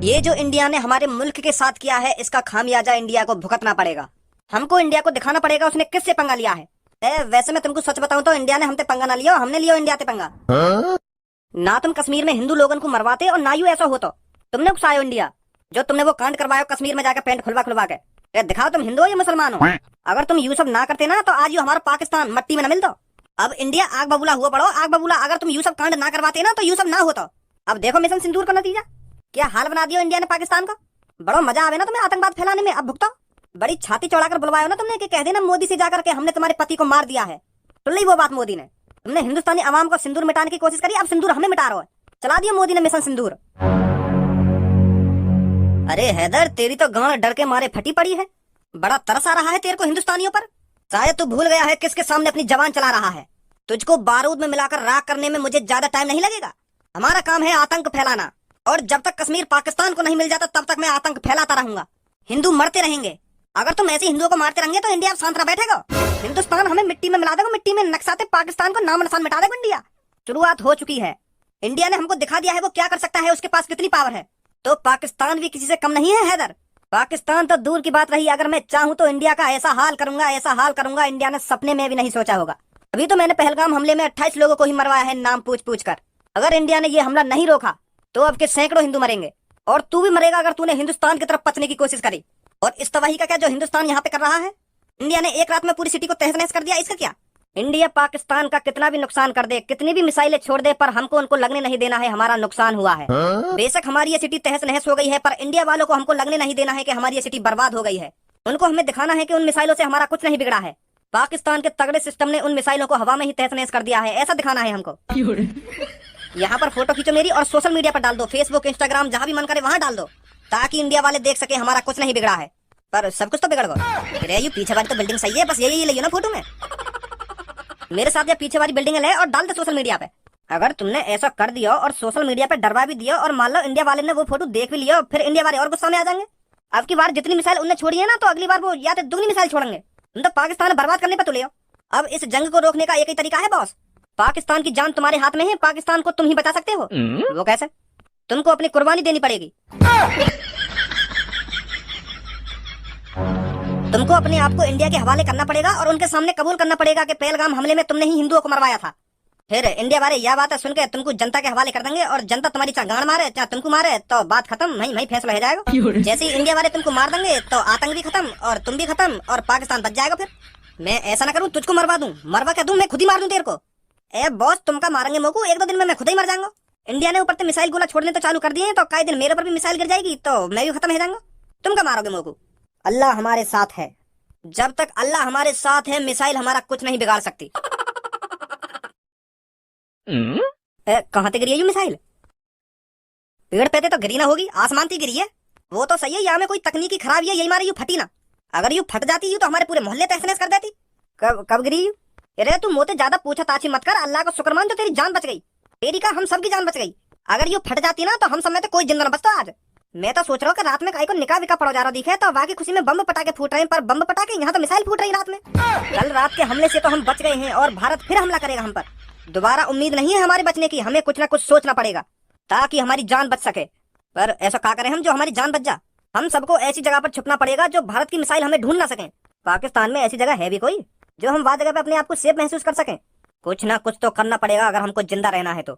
ये जो इंडिया ने हमारे मुल्क के साथ किया है, इसका खामियाजा इंडिया को भुगतना पड़ेगा। हमको इंडिया को दिखाना पड़ेगा उसने किससे पंगा लिया है। वैसे मैं तुमको सच बताऊं तो इंडिया ने हमसे पंगा ना लिया, हमने लिया इंडिया से पंगा। ना तुम कश्मीर में हिंदू लोगों को मरवाते और ना यू ऐसा हो तो तुमने उकसायो इंडिया। जो तुमने वो कांड करवाया कश्मीर में जाकर पैंट खुलवा खुलवा के दिखाओ तुम हिंदू हो या मुसलमान हो। अगर तुम यू सब ना करते ना तो आज यू हमारा पाकिस्तान मट्टी में न मिलता। अब इंडिया आग बबूला हुआ पड़ो, आग बबूला। अगर तुम यू सब कांड ना करवाते ना तो यू सब ना होता। अब देखो मिशन सिंदूर का नतीजा क्या हाल बना दिया इंडिया ने पाकिस्तान का। बड़ा मजा आवे ना तुम्हें आतंकवाद फैलाने में। अब भुगतो। बड़ी छाती चौड़ाकर बुलवाया ना तुमने कि कह देना मोदी से जाकर के हमने तुम्हारे पति को मार दिया है। सुन ली वो बात मोदी ने। तुमने हिंदुस्तानी आवाम को सिंदूर मिटाने की कोशिश करी, अब सिंदूर हमें मिटा रहा है। चला दिया मोदी ने मिशन सिंदूर। अरे हैदर तेरी तो गांड डर के मारे फटी पड़ी है। बड़ा तरस आ रहा है तेरे को हिंदुस्तानियों पर। शायद तू भूल गया है किसके सामने अपनी जवान चला रहा है। तुझको बारूद में मिलाकर राख करने में मुझे ज्यादा टाइम नहीं लगेगा। हमारा काम है आतंक फैलाना, और जब तक कश्मीर पाकिस्तान को नहीं मिल जाता तब तक मैं आतंक फैलाता रहूंगा। हिंदू मरते रहेंगे। अगर तुम ऐसे हिंदुओं को मारते रहेंगे तो इंडिया शांत रह बैठेगा। हिंदुस्तान हमें मिट्टी में मिला देगा, मिट्टी में नक्साते पाकिस्तान को नाम निशान मिटा देगा इंडिया। शुरुआत हो चुकी है। इंडिया ने हमको दिखा दिया है वो क्या कर सकता है, उसके पास कितनी पावर है। तो पाकिस्तान भी किसी से कम नहीं है हैदर। पाकिस्तान तो दूर की बात रही, अगर मैं चाहूं तो इंडिया का ऐसा हाल करूंगा, ऐसा हाल करूंगा इंडिया ने सपने में भी नहीं सोचा होगा। अभी तो मैंने पहलगाम हमले में 28 लोगों को ही मरवाया है नाम पूछ पूछ कर। अगर इंडिया ने ये हमला नहीं रोका तो अब के सैकड़ों हिंदू मरेंगे, और तू भी मरेगा अगर तूने हिंदुस्तान की तरफ पचने की कोशिश करी। और इस तबाही का क्या जो हिंदुस्तान यहाँ पे कर रहा है। इंडिया ने एक रात में पूरी सिटी को तहस नहस कर दिया, इसका क्या। इंडिया पाकिस्तान का कितना भी नुकसान कर दे, कितनी भी मिसाइलें छोड़ दे, पर हमको उनको लगने नहीं देना है हमारा नुकसान हुआ है। बेशक हमारी ये सिटी तहस नहस हो गई है, पर इंडिया वालों को हमको लगने नहीं देना है कि हमारी ये सिटी बर्बाद हो गई है। उनको हमें दिखाना है कि उन मिसाइलों से हमारा कुछ नहीं बिगड़ा है। पाकिस्तान के तगड़े सिस्टम ने उन मिसाइलों को हवा में ही तहस नहस कर दिया है, ऐसा दिखाना है हमको। यहाँ पर फोटो खींचो मेरी और सोशल मीडिया पर डाल दो, फेसबुक इंस्टाग्राम जहाँ भी मन करे वहाँ डाल दो, ताकि इंडिया वाले देख सके हमारा कुछ नहीं बिगड़ा है। पर सब कुछ तो बिगड़ गया। ये पीछे वाली तो बिल्डिंग सही है, बस यही लियो ना फोटो में। मेरे साथ ये पीछे वाली बिल्डिंग ले और डाल दे सोशल मीडिया पे। अगर तुमने ऐसा कर दिया और सोशल मीडिया पे डरवा भी दिया और मान लो इंडिया वाले ने वो फोटो देख भी लिया, फिर इंडिया वाले और गुस्सा में आ जाएंगे। अब की बार जितनी मिसाइल उनने छोड़ी है ना, तो अगली बार वो या तो दुगनी मिसाइल छोड़ेंगे। तुम तो पाकिस्तान बर्बाद करने पे तुले हो। अब इस जंग को रोकने का एक ही तरीका है बॉस। पाकिस्तान की जान तुम्हारे हाथ में है, पाकिस्तान को तुम ही बचा सकते हो। वो कैसे? तुमको अपनी कुर्बानी देनी पड़ेगी। तुमको अपने आप को इंडिया के हवाले करना पड़ेगा और उनके सामने कबूल करना पड़ेगा कि पहलगाम हमले में तुमने ही हिंदुओं को मरवाया था। फिर इंडिया वाले यह बात सुन के तुमको जनता के हवाले कर देंगे, और जनता तुम्हारी चाहे गांड मारे चाहे तुमको मारे तो बात खत्म, वहीं फैसला हो जाएगा। जैसे ही इंडिया वाले तुमको मार देंगे तो आतंक भी खत्म और तुम भी खत्म और पाकिस्तान बच जाएगा। फिर मैं ऐसा ना करूँ तुझको मरवा दूं, मरवा क्या दूं, मैं खुद ही मार दूं तेरे को। ए बॉस तुमका मारेंगे मोको, 1-2 दिन में मैं खुद ही मर जाऊंगा। इंडिया ने ऊपर से मिसाइल गोला छोड़ने तो चालू कर दिए हैं, तो कई दिन मेरे ऊपर भी मिसाइल गिर जाएगी तो मैं भी खत्म हो जाऊंगा। तुम क्या मारोगे मोको। अल्लाह हमारे साथ है। जब तक अल्लाह हमारे साथ है मिसाइल हमारा कुछ नहीं बिगाड़ सकती। कहाँ से गिरी है ये मिसाइल? पेड़ पे तो गिरी ना होगी, आसमान से गिरी है। वो तो सही है, यहाँ में कोई तकनीकी खराबी है, यही मारे यू फटी ना। अगर यू फट जाती यू तो हमारे पूरे मोहल्ले तहस नहस कर देती। कब गिरी यू? अरे तू मोते ज्यादा पूछा ताछी मत कर, अल्लाह का शुक्र मान जो तेरी जान बच गई। तेरी का हम सबकी जान बच गई। अगर यू फट जाती ना तो हम सब में तो कोई जिंदा न बचता आज। मैं तो सोच रहा हूँ कि रात में कहीं को निकाह विका पड़ा जा रहा दिखे तो वाकई खुशी में बम पटाखे फूट रहे हैं, पर बम पटाखे यहाँ तो मिसाइल फूट रही रात में। कल रात के हमले से तो हम बच गए हैं और भारत फिर हमला करेगा हम पर। दोबारा उम्मीद नहीं है हमारे बचने की, हमें कुछ ना कुछ सोचना पड़ेगा ताकि हमारी जान बच सके। पर ऐसा क्या करें हम जो हमारी जान बच जा। हम सबको ऐसी जगह पर छुपना पड़ेगा जो भारत की मिसाइल हमें ढूंढ ना सके। पाकिस्तान में ऐसी जगह है भी कोई जो हम वह जगह पे अपने आप को सेफ महसूस कर सकें? कुछ ना कुछ तो करना पड़ेगा अगर हमको जिंदा रहना है तो।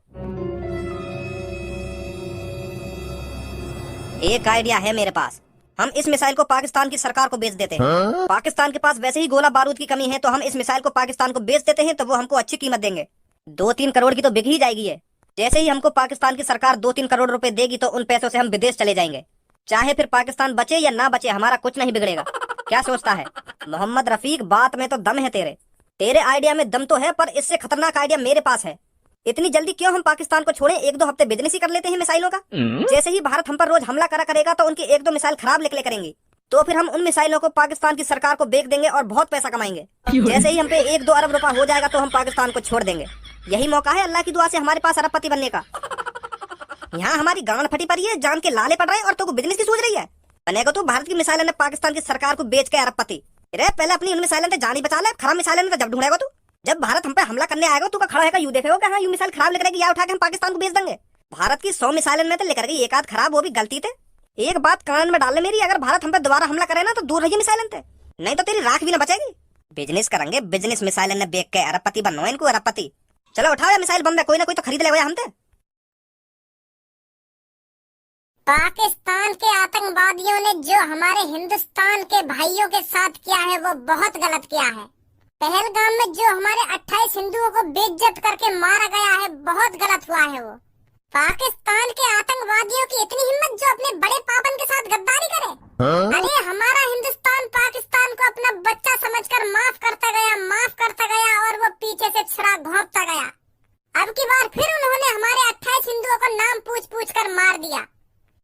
एक आइडिया है मेरे पास। हम इस मिसाइल को पाकिस्तान की सरकार को बेच देते हैं। पाकिस्तान के पास वैसे ही गोला बारूद की कमी है, तो हम इस मिसाइल को पाकिस्तान को बेच देते हैं तो वो हमको अच्छी कीमत देंगे। 2-3 करोड़ की तो बिक ही जाएगी है। जैसे ही हमको पाकिस्तान की सरकार 2-3 करोड़ रुपए देगी तो उन पैसों से हम विदेश चले जाएंगे। चाहे फिर पाकिस्तान बचे या ना बचे हमारा कुछ नहीं बिगड़ेगा। क्या सोचता है मोहम्मद रफीक? बात में तो दम है तेरे आइडिया में दम तो है, पर इससे खतरनाक आइडिया मेरे पास है। इतनी जल्दी क्यों हम पाकिस्तान को छोड़ें, 1-2 हफ्ते बिजनेस ही कर लेते हैं मिसाइलों का। जैसे ही भारत हम पर रोज हमला करेगा तो उनकी 1-2 मिसाइल खराब निकले करेंगी, तो फिर हम उन मिसाइलों को पाकिस्तान की सरकार को बेच देंगे और बहुत पैसा कमाएंगे। जैसे ही हम पे 1-2 अरब रुपया हो जाएगा तो हम पाकिस्तान को छोड़ देंगे। यही मौका है अल्लाह की दुआ से हमारे पास अरबपति बनने का। यहाँ हमारी गांड फटी पड़ी है, जान के लाले पड़ रहे हैं और तो बिजनेस की सोच रही है। बनेगा तो भारत की मिसाइल ने पाकिस्तान की सरकार को बेच के अरबपति। अरे पहले अपनी उन मिसाइल से जान ही बचा ले, खराब मिसाइल तो जब ढूंढेगा तू। जब भारत हम पे हमला करने आएगा तू का खड़ा है यू देखेगा कि हाँ यू मिसाइल खराब निकलेगी, या उठा के हम पाकिस्तान को बेच देंगे। भारत की 100 मिसाइल में तो लेकर गई 1 आध खराब, वो भी गलती थे। एक बात कान में डाल ले मेरी, अगर भारत हम पे दोबारा हमला करे ना तो दूर रहिए मिसाइलन से, नहीं तो तेरी राख भी ना बचेगी। बिजनेस करेंगे बिजनेस, मिसाइलन ने बेच के अरबपति बनना इनको, अरबपति। चलो उठाओ या मिसाइल बम, कोई ना कोई तो खरीद लेगा हमसे। पाकिस्तान के आतंकवादियों ने जो हमारे हिंदुस्तान के भाइयों के साथ किया है वो बहुत गलत किया है। पहलगाम में जो हमारे 28 हिंदुओं को बेइज्जत करके मारा गया है, बहुत गलत हुआ है वो। पाकिस्तान के आतंकवादियों की इतनी हिम्मत जो अपने बड़े पापन के साथ गद्दारी करे। अरे हमारा हिंदुस्तान पाकिस्तान को अपना बच्चा समझकर माफ करता गया और वो पीछे से छुरा घोंपता गया। अब की बार फिर उन्होंने हमारे 28 हिंदुओं को नाम पूछ पूछ कर मार दिया।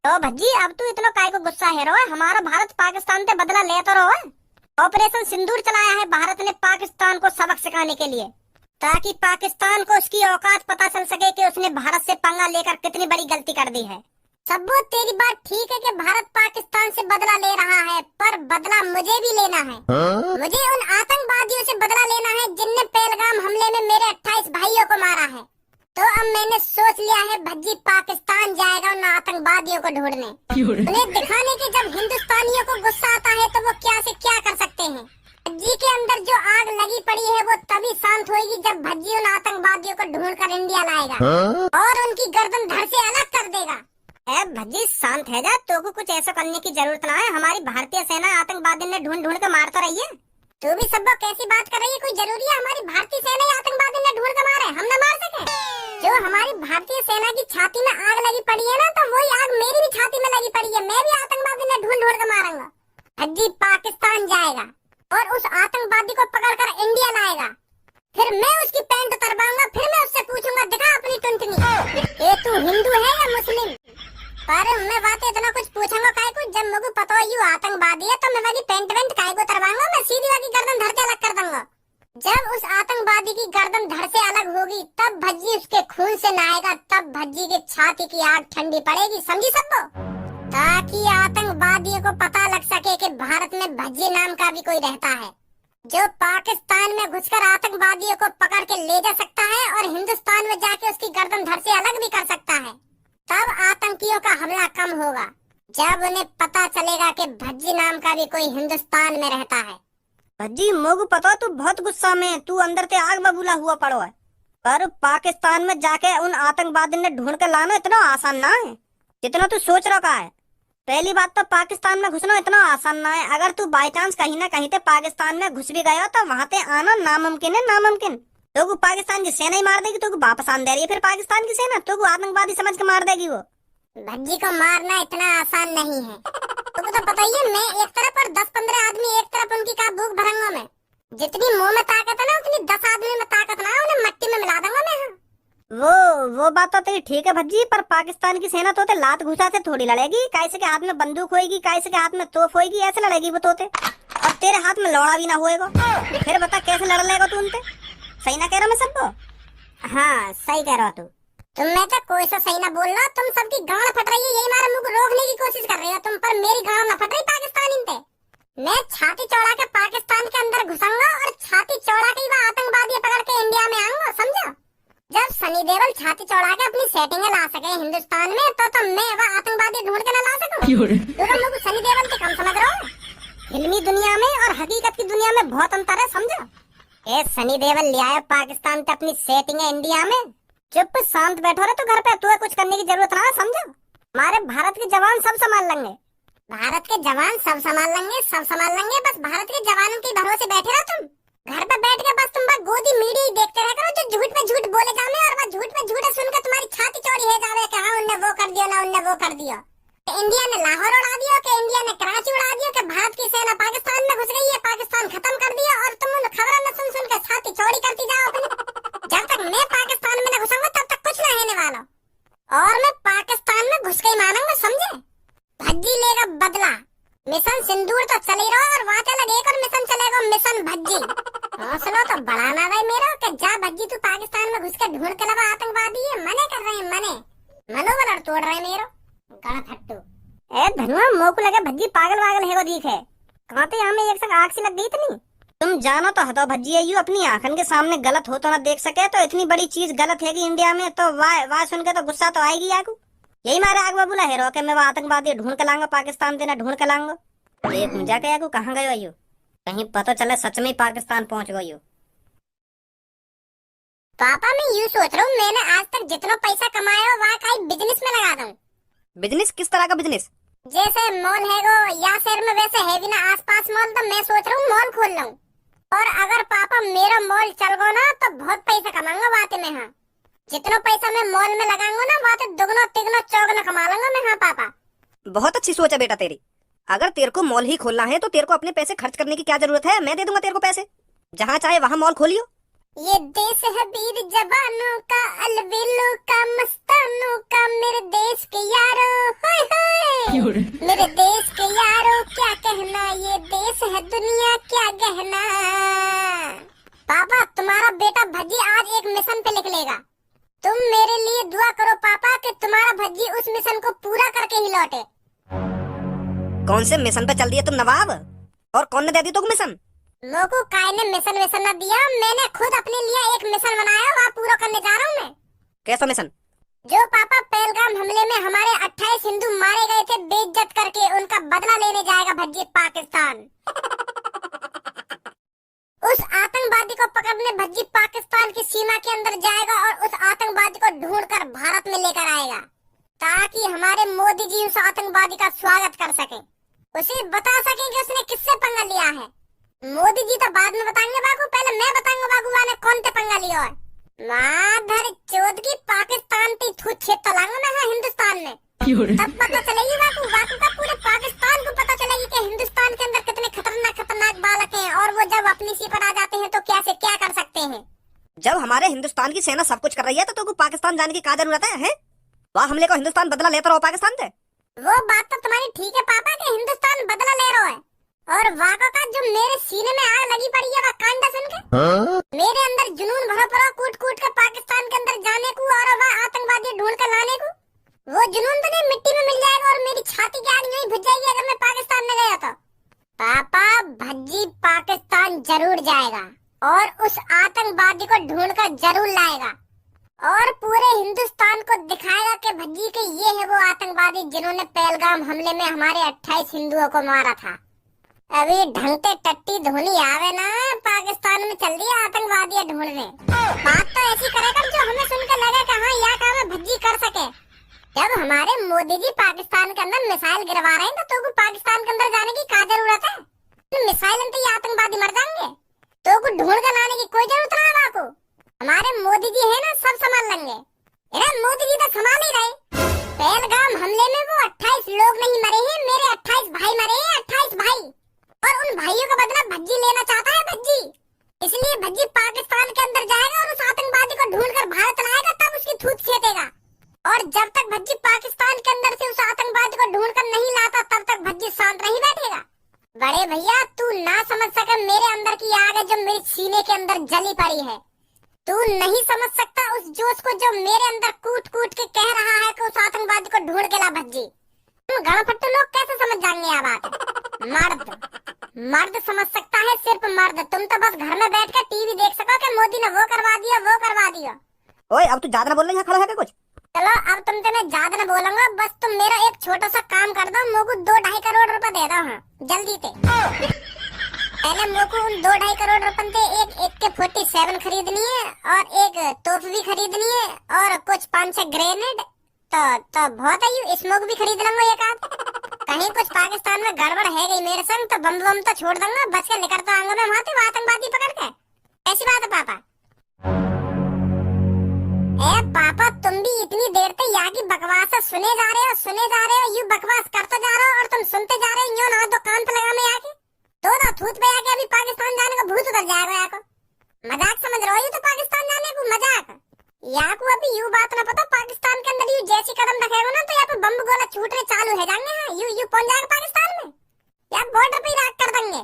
तो भज्जी अब तू इतना काय को गुस्सा है रो? हमारा भारत पाकिस्तान से बदला ले तो रो। ऑपरेशन सिंदूर चलाया है भारत ने पाकिस्तान को सबक सिखाने के लिए, ताकि पाकिस्तान को उसकी औकात पता चल सके कि उसने भारत से पंगा लेकर कितनी बड़ी गलती कर दी है। सब्बो तेरी बात ठीक है कि भारत पाकिस्तान से बदला ले रहा है, पर बदला मुझे भी लेना है। मुझे उन आतंकवादियों से बदला लेना है जिनने पहलगाम हमले में मेरे 28 भाइयों को मारा है। तो अब मैंने सोच लिया है भज्जी पाकिस्तान जाएगा उन आतंकवादियों को ढूंढने, उन्हें दिखाने के जब हिंदुस्तानियों को गुस्सा आता है तो वो क्या से क्या कर सकते हैं। भज्जी के अंदर जो आग लगी पड़ी है वो तभी शांत होगी जब भज्जी उन आतंकवादियों को ढूंढकर इंडिया लाएगा और उनकी गर्दन धड़ से अलग कर देगा। भज्जी शांत है जा, तो कुछ ऐसा करने की जरूरत ना है। हमारी भारतीय सेना आतंकवादी ने ढूंढ ढूंढ कर मारता रही है। तू भी सब कैसी बात कर रही है? कोई जरूरी है हमारी भारतीय सेना ही आतंकवादी ने ढूंढ कर मारे, हम न मार सके? जो हमारी भारतीय सेना की छाती में आग लगी पड़ी है ना, तो वही आग मेरी भी छाती में लगी पड़ी है। मैं भी आतंकवादी ने ढूंढ ढूंढ कर मारूंगा। भज्जी पाकिस्तान जाएगा और उस आतंकवादी को पकड़कर इंडिया लाएगा, फिर मैं उसकी पैंट उतरवाऊंगा, फिर मैं उससे पूछूंगा दिखा अपनी टुनटुनी, ये तू हिंदू है या मुस्लिम? पर मैं बातें इतना कुछ पूछूंगा काय को, जब मुझे पता हो यू आतंकवादी है तो मैं वाली पैंट वेंट काय को उतरवाऊंगा, मैं सीधी वाली गर्दन धड़ से अलग कर दूंगा। जब उस आतंकवादी की गर्दन धड़ से अलग होगी तब भज्जी उसके खून से नहाएगा, तब भज्जी की छाती की आग ठंडी पड़ेगी, समझी सबको? ताकि आतंकवादियों को पता लग सके कि भारत में भज्जी नाम का भी कोई रहता है जो पाकिस्तान में घुसकर आतंकवादियों को पकड़ के ले जा सकता है और हिंदुस्तान में जाके उसकी गर्दन धड़ से अलग भी कर सकता है। तब आतंकियों का हमला कम होगा, जब उन्हें पता चलेगा कि भज्जी नाम का भी कोई हिंदुस्तान में रहता है। भज्जी मोगू पता तू बहुत गुस्सा में, तू अंदर से आग बबूला हुआ पड़ो है, पर पाकिस्तान में जाके उन आतंकवादी ने ढूंढ कर लाना इतना आसान ना है जितना तू सोच रहा है। पहली बात तो पाकिस्तान में घुसना इतना आसान ना है। अगर तू बाई चांस कहीं ना कहीं से पाकिस्तान में घुस भी गया तो वहाँ से आना नामुमकिन है, नामुमकिन। तो पाकिस्तान की सेना ही मार देगी, तो वापस आन दे रही है फिर पाकिस्तान की सेना, तो आतंकवादी समझ के मार देगी वो। भज्जी को मारना इतना आसान नहीं है। तुमको तो पता ही है, मैं एक तरफ और 10-15 आदमी एक तरफ, उनकी का भूख भरंगा मैं। जितनी मुंह में ताकत है ना उतनी 10 आदमी में ताकत ना, उन्हें मट्टी में मिला दूंगा मैं। वो बात तो तेरी ठीक है भज्जी, पर पाकिस्तान की सेना तो लात घुसा से थोड़ी लड़ेगी। कैसे के हाथ में बंदूक होएगी, कैसे के हाथ में तोप होएगी, ऐसे लड़ेगी वो तोते, और तेरे हाथ में लौड़ा भी ना होएगा। फिर बता कैसे लड़ लेगा तू उनसे? सही ना कह रहा मैं सबको? हाँ सही कह रहा तू। तुम में तो कोई सा सही ना बोल रहा, तुम सबकी गांड फट रही है, यही हमारे मुंह को रोकने की कोशिश कर रही हो तुम, पर मेरी गांड ना फट रही पाकिस्तानी पे। मैं छाती चौड़ा के पाकिस्तान के अंदर घुसूंगा और छाती चौड़ा के वहाँ आतंकवादी पकड़ के इंडिया में आऊंगा, समझा? जब सनी देओल छाती चौड़ा के अपनी सेटिंग ला सके हिंदुस्तान में, तो मैं वह आतंकवादी ढूंढ के न ला सकूं? तुम लोग सनी देओल के कम समझ रहे हो। फिल्मी दुनिया में और हकीकत की दुनिया में बहुत अंतर है, समझा? ए सनी देओल ले आया पाकिस्तान से अपनी सेटिंग है इंडिया में, चुप शांत बैठो रे तू घर पे, तुम्हें कुछ करने की जरूरत ना, समझा? हमारे भारत के जवान सब संभाल लेंगे। भारत के जवान सब संभाल लेंगे, सब संभाल लेंगे, बस भारत के जवानों के भरोसे बैठे रहो तुम। घर पे बैठ के बस तुम बस गोदी मीडिया ही देखते रह करो, जो झूठ पे झूठ बोले जाने और बस झूठ पे झूठ सुनकर तुम्हारी छाती चौड़ी है जावे कि हाँ उनने वो कर दिया ना उनने वो कर दिया। इंडिया ने लाहौर उड़ा दिया कि इंडिया ने कराची उड़ा दिया कि भारत की सेना पाकिस्तान में घुस गई है, पाकिस्तान खत्म कर दिया, और तुम उन खबरों न सुन सुन के छाती चौड़ी करती जाओ अपनी। जब तक मैं पाकिस्तान में न घुसूंगा तब तक कुछ न होने वाला, और मैं पाकिस्तान में घुस के ही मानूंगा, समझे? भज्जी लेगा बदला। मिशन सिंदूर तो चले रहो और वहाँ चला एक और मिशन चलेगा, मिशन भज्जी। हौसला तो बढ़ाना भाई मेरा कि जा भज्जी तू पाकिस्तान में घुस के ढूंढ के लगा आतंकवादी है, मने कर रहे हैं, मने मनोबल तोड़ रहे मेरो गणफट्टू। ए धनुआ मोको लगे भज्जी पागल वागल है वो दिखे, कहाँ पे यहाँ में एक सक आग सी लग गई इतनी। तुम जानो तो हतो भज्जी है, यू अपनी आंखन के सामने गलत हो तो ना देख सके, तो इतनी बड़ी चीज गलत है कि इंडिया में, तो वाह सुन के तो गुस्सा तो आएगी याकू। यही मारे आग बाबूला हेरो के मैं वो आतंकवादी ढूंढ के लाऊंगा, पाकिस्तान देना ढूंढ के लाऊंगा। एक जाके आगू कहाँ गयो यू, कहीं पता चले सच में ही पाकिस्तान पहुंच गयो। पापा मैं यूँ सोच रहा हूँ, मैंने आज तक जितना पैसा कमाया हो वहाँ का बिजनेस में लगा दूं। बिजनेस? किस तरह का बिजनेस? जैसे मॉल है वो या शहर में वैसे है भी ना आसपास मॉल, तो मैं सोच रहा हूँ मॉल खोल लूं। और अगर पापा मेरा मॉल चल गो ना तो बहुत पैसा कमाऊंगा बातें में। हाँ, जितना पैसा मैं मॉल में लगाऊंगा ना बातें दुगना तिगना चौगना कमा लूंगा मैं। हाँ पापा, बहुत अच्छी सोच है बेटा तेरी। अगर तेरे को मॉल ही खोलना है तो तेरे को अपने पैसे खर्च करने की क्या जरूरत है, मैं दे दूंगा तेरे को पैसे। जहाँ चाहे वहाँ मॉल खोलियो। ये देश है वीर जवानों का, अलबेलों का, मस्तानों का, मेरे देश के यारों, हाय हाय मेरे देश के यारों क्या कहना, ये देश है दुनिया क्या कहना। पापा तुम्हारा बेटा भज्जी आज एक मिशन पे लिख लेगा। तुम मेरे लिए दुआ करो पापा कि तुम्हारा भज्जी उस मिशन को पूरा करके ही लौटे। कौन से मिशन पे चल दिए तुम नवाब, और कौन ने दे दी तुमको मिशन? मोको काय ने मिशन विशन न दिया, मैंने खुद अपने लिए एक मिशन बनाया, वहाँ पूरा करने जा रहा हूँ मैं। कैसा मिशन? जो पापा पहलगाम हमले में हमारे 28 हिंदू मारे गए थे बेइज्जत करके, उनका बदला लेने जाएगा भज्जी पाकिस्तान। उस आतंकवादी को पकड़ने भज्जी पाकिस्तान की सीमा के अंदर जाएगा और उस आतंकवादी को ढूंढकर भारत में लेकर आएगा, ताकि हमारे मोदी जी उस आतंकवादी का स्वागत कर सके, उसे बता सके कि उसने किससे पंगा लिया है। मोदी जी तो बाद में बताएंगे बाबू, पहले मैं बताऊंगा बाबू ने कौन से पंगा लिया है। माधर चौथ की पाकिस्तान की थूत छेद तलांगा मैं। हाँ, हिंदुस्तान में तब पता चलेगी बाबू, बाबू का पूरे पाकिस्तान को पता चलेगी कि हिंदुस्तान के अंदर कितने खतरनाक खतरनाक बालक हैं, और वो जब अपनी सी पर आ जाते हैं तो कैसे क्या कर सकते हैं। जब हमारे हिंदुस्तान की सेना सब कुछ कर रही है तो तुमको पाकिस्तान जाने की क्या जरूरत है? वहाँ हमले को हिंदुस्तान बदला लेता रहो पाकिस्तान से। वो बात तो तुम्हारी ठीक है पापा कि हिंदुस्तान बदला ले रहा है, और वाका का जो मेरे सीने में आग लगी पड़ी है वह कांडा सुन के मेरे अंदर जुनून भरा पड़ा कूट कूट के पाकिस्तान के अंदर जाने को और वह आतंकवादी ढूंढ कर लाने को। वो जुनून तो नहीं मिट्टी में मिल जाएगा और मेरी छाती की आग नहीं बुझ जाएगी अगर मैं पाकिस्तान में गया तो। पापा भज्जी पाकिस्तान जरूर जाएगा और उस आतंकवादी को ढूंढ कर जरूर लाएगा, और पूरे हिंदुस्तान को दिखाएगा कि भज्जी के ये है वो आतंकवादी जिन्होंने पहलगाम हमले में हमारे 28 हिंदुओं को मारा था। अभी ढंगते टट्टी धोनी आवे ना पाकिस्तान में चल रही है आतंकवादी ढूंढने। बात तो ऐसी करेगा जो हमें सुनकर लगे कि हाँ यह काम है भज्जी कर सके। जब हमारे मोदी जी पाकिस्तान के अंदर मिसाइल गिरवा रहे हैं तो पाकिस्तान के अंदर जाने की क्या जरूरत है? मिसाइल तो ये आतंकवादी मर जाएंगे, तो ढूंढ कर लाने की कोई जरूरत ना है। आपको हमारे मोदी जी है ना, सब संभाल लेंगे। मोदी जी तो संभाल ही रहे। पहलगाम हमले में वो 28 लोग नहीं मरे हैं, मेरे 28 भाई मरे हैं, 28 भाई, और उन भाइयों का बदला भज्जी लेना चाहता है भज्जी। इसलिए भज्जी पाकिस्तान के अंदर जाएगा और उस आतंकवादी को ढूंढकर भारत लाएगा, तब उसकी थूत छेदेगा। और जब तक भज्जी पाकिस्तान के अंदर से उस आतंकवादी को ढूंढकर नहीं लाता तब तक भज्जी शांत नहीं बैठेगा। बड़े भैया तू ना समझ सके मेरे अंदर की आग है जो मेरे सीने के अंदर जली पड़ी है। तू नहीं समझ सकता उस जोश को जो मेरे अंदर कूट कूट के कह रहा है कि उस आतंकवादी को ढूंढ के ला भज्जी। तुम गणपट्टू लोग कैसे समझ जाएंगे यह बात? मर्द समझ सकता है, सिर्फ मर्द। तुम तो बस घर में बैठ कर टीवी देख सको कि मोदी ने वो करवा दिया वो करवा दिया। ओए अब तू ज्यादा ना बोल रही है, खड़ा है क्या कुछ? चलो अब तुमसे मैं ज्यादा न बोलूंगा, बस तुम मेरा एक छोटा सा काम कर दो, मोको 2-2.5 करोड़ रुपए दे दो। हाँ जल्दी से। पहले मोको उन 2-2.5 करोड़ रुपए से एक AK-47 खरीदनी है और एक तोप भी खरीदनी है और कुछ 5-6 ग्रेनेड, तो बहुत है। स्मोक भी खरीद लूंगा एक आध। कहीं कुछ पाकिस्तान में गड़बड़ है गई मेरे संग तो बम बम तो छोड़ दूंगा, बच के निकल तो आऊंगा मैं वहाँ से आतंकवादी पकड़ के। ऐसी बात है पापा? पापा तुम भी इतनी देर तक यहाँ की बकवास सुने जा रहे हो, यूँ बकवास करते जा रहे हो और तुम सुनते जा रहे हो। यूँ ना दो कान पे लगा में आके दो ना थूत पे आके अभी पाकिस्तान जाने का भूत उतर जाएगा। यहाँ को मजाक समझ रहे हो? तो पाकिस्तान जाने को मजाक यहाँ को अभी यूँ बात ना पता, पाकिस्तान के अंदर यूँ जैसी कदम रखेगा ना तो यहाँ पे बम गोला छूटने चालू है जाएंगे। हाँ यूँ पहुंच जाएगा पाकिस्तान में, या बॉर्डर पे राख कर देंगे।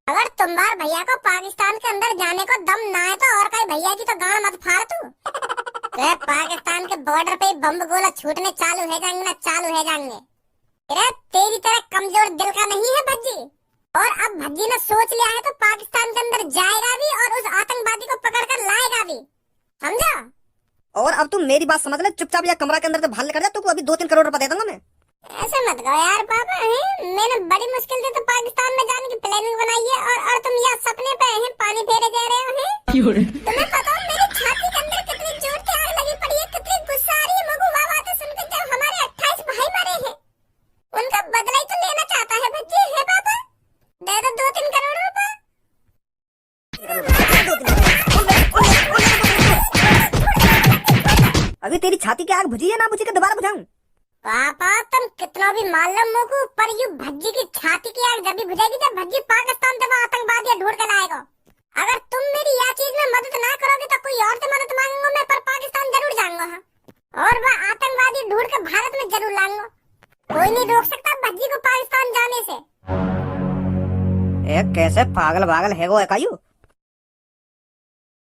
अगर तुम्हारे भैया को पाकिस्तान के अंदर जाने को दम ना है तो और कहीं भैया की तो गांड मत फाड़ तू। तो पाकिस्तान के बॉर्डर पे बम गोला छूटने चालू है जाएंगे ना, चालू है जाएंगे। तेरी तरह कमजोर दिल का नहीं है भज्जी, और अब भज्जी ने सोच लिया है तो पाकिस्तान के अंदर जाएगा भी और उस आतंकवादी को पकड़ कर लाएगा भी, समझा? और अब तुम मेरी बात समझ ले, चुपचाप या कमरा के अंदर से बाहर निकल जा, तुमको अभी 2-3 करोड़ रुपए दे दूंगा मैं। ऐसे मत कहो यार पापा, हैं मैंने बड़ी मुश्किल से तो पाकिस्तान में जाने की प्लानिंग बनाई है, और तुम यहाँ सपने पे हैं पानी फेरे जा रहे हो हैं। तुम्हें पता है मेरी छाती के अंदर कितनी जोर की आग लगी पड़ी है, कितनी गुस्सा आ रही है मगू वाह बातें सुनकर। जब हमारे 28 भाई मरे हैं, उनका बदला ही तो लेना चाहता है भज्जी, है पापा? दे दो 2-3 करोड़ रुपए। अभी तेरी छाती की आग बुझी है ना बुझी के दोबारा बुझाऊं? पापा तुम कितना भी मान लो मोकू, पर यू भज्जी की छाती की आग जब भी बुझेगी जब भज्जी पाकिस्तान से वो आतंकवादी ढूंढ कर लाएगा। अगर तुम मेरी यह चीज में मदद ना करोगे तो कोई और से मदद मांगूंगा मैं, पर पाकिस्तान जरूर जाऊंगा। हाँ, और वह आतंकवादी ढूंढ कर भारत में जरूर लाऊंगा। कोई नहीं रोक सकता भज्जी को पाकिस्तान जाने से। कैसे पागल है वो एकायू।